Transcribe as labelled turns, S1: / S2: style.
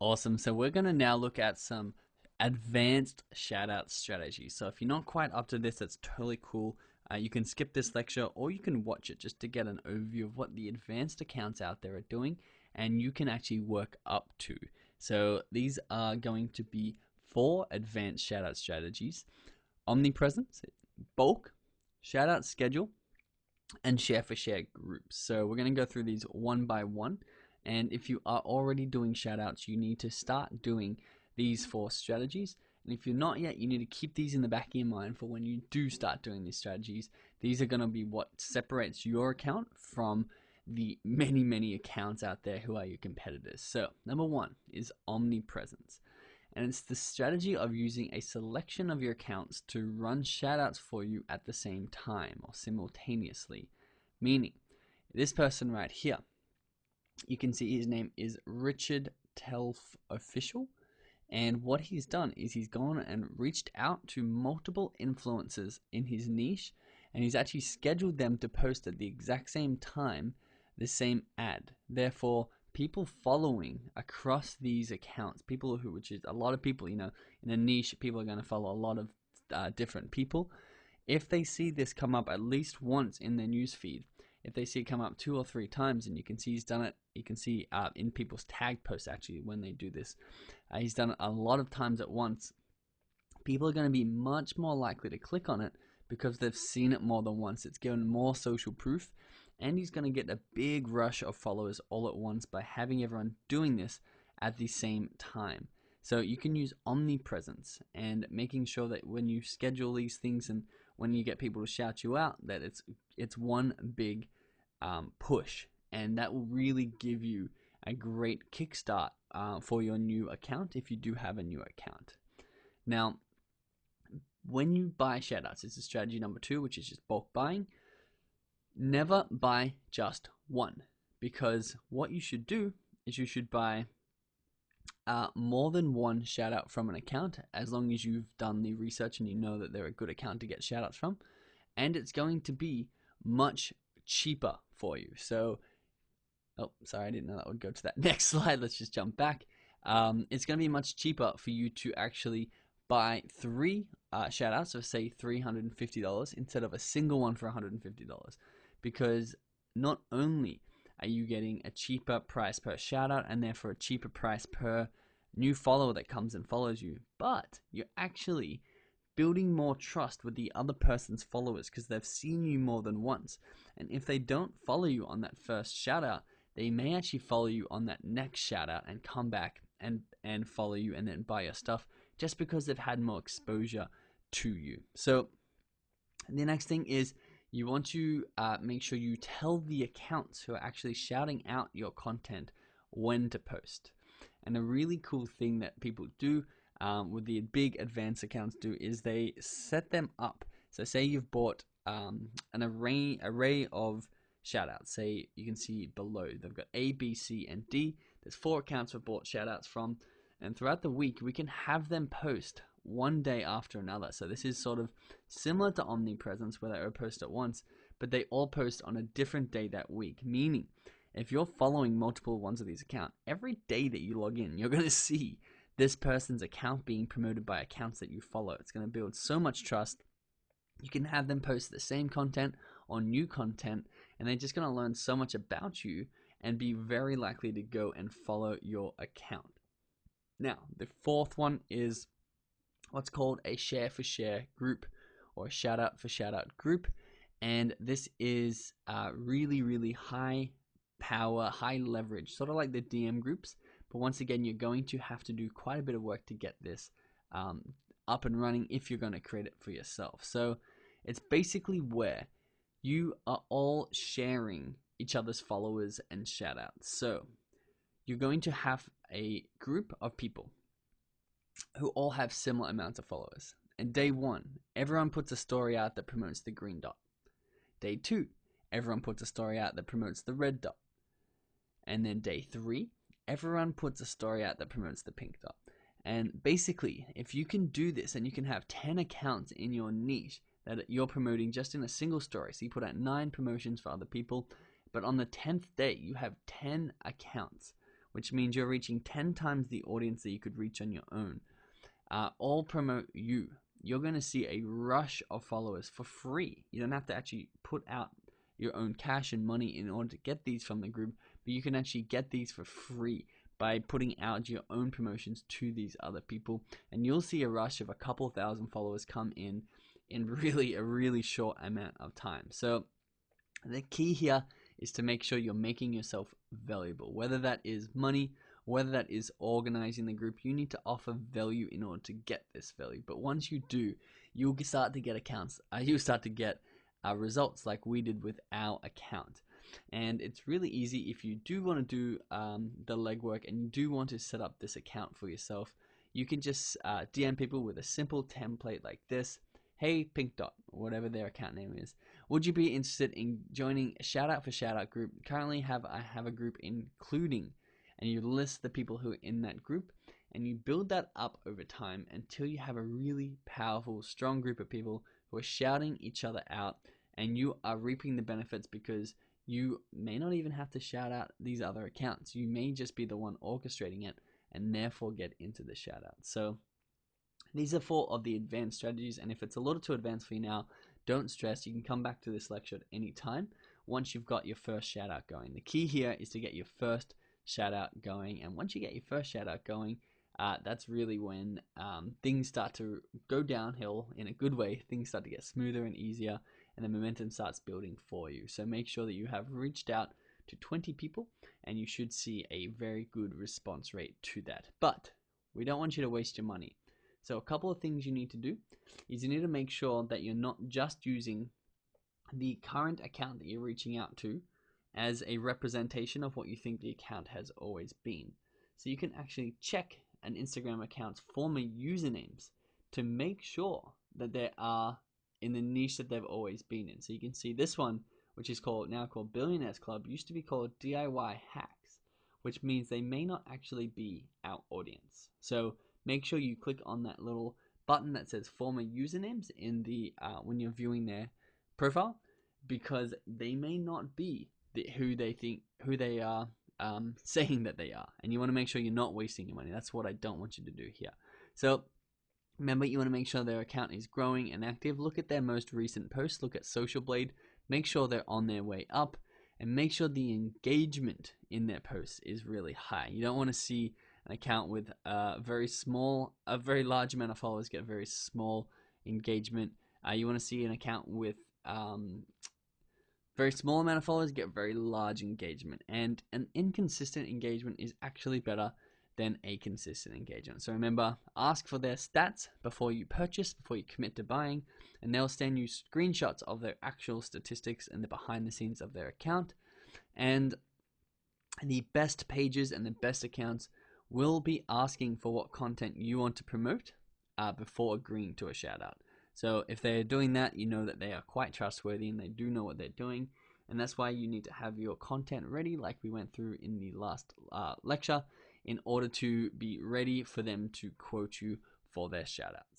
S1: Awesome. So we're going to now look at some advanced shout out strategies. So if you're not quite up to this, that's totally cool. You can skip this lecture or you can watch it just to get an overview of what the advanced accounts out there are doing and you can actually work up to. So these are going to be 4 advanced shout out strategies: omnipresence, bulk, shout out schedule, and share for share groups. So we're going to go through these one by one. And if you are already doing shoutouts, you need to start doing these 4 strategies. And if you're not yet, you need to keep these in the back of your mind for when you do start doing these strategies. These are going to be what separates your account from the many accounts out there who are your competitors. So number 1 is omnipresence. And it's the strategy of using a selection of your accounts to run shoutouts for you at the same time or simultaneously. Meaning, this person right here, you can see his name is Richard Telf Official. And what he's done is he's gone and reached out to multiple influencers in his niche, and he's actually scheduled them to post at the exact same time the same ad. Therefore, people following across these accounts, which is a lot of people, in a niche, people are going to follow a lot of different people. If they see this come up at least once in their newsfeed, if they see it come up 2 or 3 times, and you can see he's done it, you can see in people's tag posts actually when they do this, he's done it a lot of times at once. People are going to be much more likely to click on it because they've seen it more than once. It's given more social proof, and he's going to get a big rush of followers all at once by having everyone doing this at the same time. So you can use omnipresence and making sure that when you schedule these things and when you get people to shout you out, that it's one big push, and that will really give you a great kickstart for your new account if you do have a new account. Now, when you buy shoutouts, this is strategy number 2, which is just bulk buying. Never buy just one, because what you should do is you should buy more than one shout out from an account, as long as you've done the research and you know that they're a good account to get shout outs from, and it's going to be much cheaper for you. So, oh, sorry, I didn't know that would go to that next slide. Let's just jump back. It's going to be much cheaper for you to actually buy 3 shout outs, so say $350 instead of a single one for $150, because not only are you getting a cheaper price per shout out and therefore a cheaper price per new follower that comes and follows you, but you're actually building more trust with the other person's followers because they've seen you more than once. And if they don't follow you on that first shout out, they may actually follow you on that next shout out and come back and follow you and then buy your stuff just because they've had more exposure to you. So the next thing is you want to make sure you tell the accounts who are actually shouting out your content when to post. And a really cool thing that people do with the big advanced accounts do is they set them up. So say you've bought an array of shoutouts. Say you can see below they've got A, B, C, and D. There's 4 accounts we've bought shoutouts from, and throughout the week we can have them post one day after another. So this is sort of similar to omnipresence where they all post at once, but they all post on a different day that week. Meaning, if you're following multiple ones of these accounts, every day that you log in, you're going to see this person's account being promoted by accounts that you follow. It's going to build so much trust. You can have them post the same content or new content, and they're just going to learn so much about you and be very likely to go and follow your account. Now, the 4th one is what's called a share for share group or a shout out for shout out group. And this is really high power, high leverage, sort of like the DM groups. But once again, you're going to have to do quite a bit of work to get this up and running if you're going to create it for yourself. So it's basically where you are all sharing each other's followers and shout outs. So you're going to have a group of people who all have similar amounts of followers. And day 1, everyone puts a story out that promotes the green dot. Day 2, everyone puts a story out that promotes the red dot. And then day 3, everyone puts a story out that promotes the pink dot. And basically, if you can do this and you can have 10 accounts in your niche that you're promoting just in a single story, so you put out 9 promotions for other people, but on the 10th day, you have 10 accounts which means you're reaching 10 times the audience that you could reach on your own. All promote you. You're going to see a rush of followers for free. You don't have to actually put out your own cash and money in order to get these from the group, but you can actually get these for free by putting out your own promotions to these other people, and you'll see a rush of a couple thousand followers come in really a really short amount of time. So the key here is to make sure you're making yourself valuable, whether that is money, whether that is organizing the group. You need to offer value in order to get this value. But once you do, you'll start to get accounts. You'll start to get results like we did with our account. And it's really easy if you do want to do the legwork and you do want to set up this account for yourself. You can just DM people with a simple template like this. Hey, Pink Dot, whatever their account name is. Would you be interested in joining a Shoutout for Shoutout group? Currently I have a group including, and you list the people who are in that group, and you build that up over time until you have a really powerful, strong group of people who are shouting each other out, and you are reaping the benefits because you may not even have to shout out these other accounts. You may just be the one orchestrating it and therefore get into the shout out. So these are 4 of the advanced strategies, and if it's a little too advanced for you now, don't stress. You can come back to this lecture at any time once you've got your first shout out going. The key here is to get your first shout out going, and once you get your first shout out going, that's really when things start to go downhill in a good way. Things start to get smoother and easier, and the momentum starts building for you. So make sure that you have reached out to 20 people, and you should see a very good response rate to that. But we don't want you to waste your money. So a couple of things you need to do is you need to make sure that you're not just using the current account that you're reaching out to as a representation of what you think the account has always been. So you can actually check an Instagram account's former usernames to make sure that they are in the niche that they've always been in. So you can see this one, which is now called Billionaires Club, used to be called DIY Hacks, which means they may not actually be our audience. So make sure you click on that little button that says former usernames in the when you're viewing their profile, because they may not be who they are saying that they are, and you want to make sure you're not wasting your money. That's what I don't want you to do here. So remember, you want to make sure their account is growing and active. Look at their most recent posts. Look at Social Blade. Make sure they're on their way up, and make sure the engagement in their posts is really high. You don't want to see an account with a very large amount of followers get very small engagement. You want to see an account with very small amount of followers get very large engagement, and an inconsistent engagement is actually better than a consistent engagement. So remember, ask for their stats before you purchase, before you commit to buying, and they'll send you screenshots of their actual statistics and the behind the scenes of their account. And the best pages and the best accounts will be asking for what content you want to promote before agreeing to a shout out. So if they're doing that, you know that they are quite trustworthy and they do know what they're doing. And that's why you need to have your content ready, like we went through in the last lecture, in order to be ready for them to quote you for their shout outs.